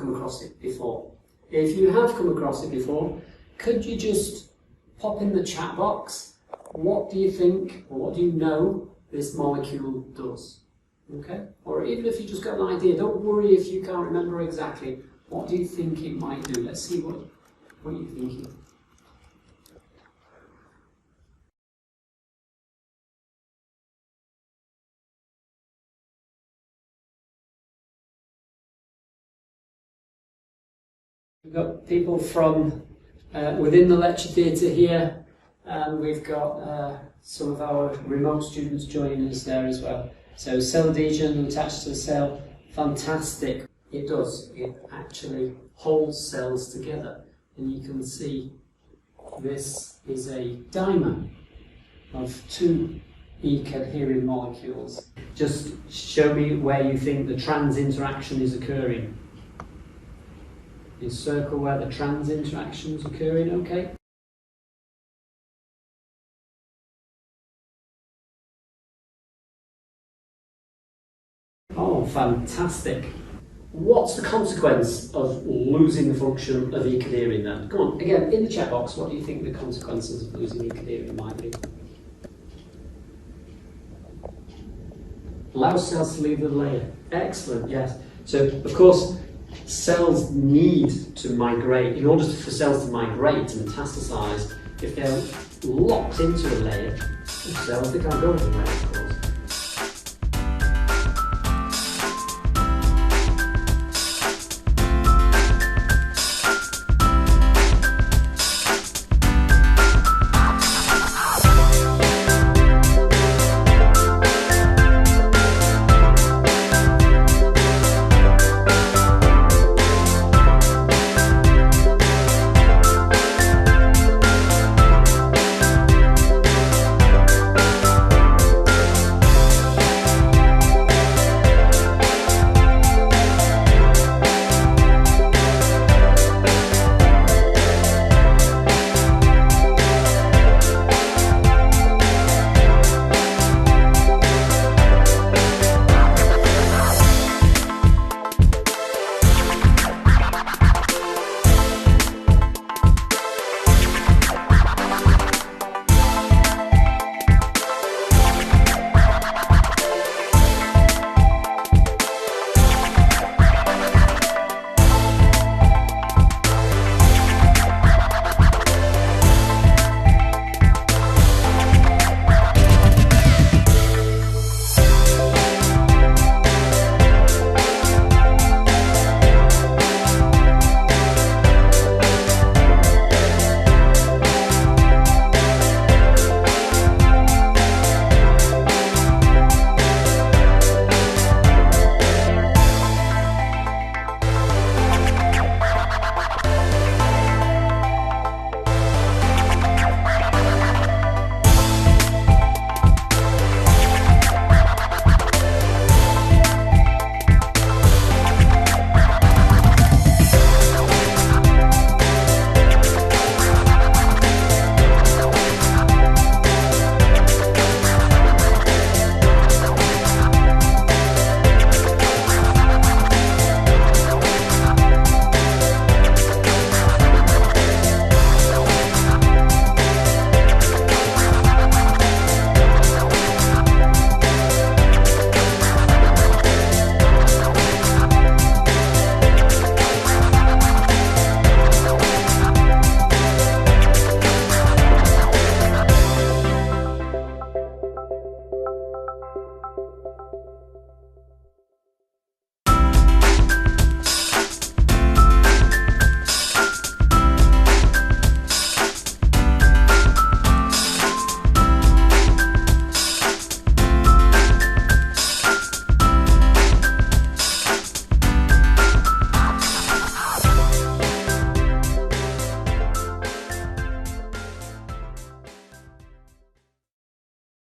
come across it before. If you have come across it before, could you just pop in the chat box, what do you think, or what do you know this molecule does? Okay? Or even if you just got an idea, don't worry if you can't remember exactly. What do you think it might do? Let's see what you're thinking. We've got people from within the lecture theatre here, and we've got some of our remote students joining us there as well. So cell adhesion attached to the cell, fantastic. It does, it actually holds cells together. And you can see this is a dimer of two E-cadherin molecules. Just show me where you think the trans interaction is occurring. Encircle where the trans interaction is occurring, okay? Oh, fantastic. What's the consequence of losing the function of E-cadherin then? Come on, again, in the chat box, what do you think the consequences of losing E-cadherin might be? Allows cells to leave the layer. Excellent, yes. So, of course, cells need to migrate. In order for cells to migrate and metastasize, if they're locked into a layer of cells, they can't go anywhere, of course.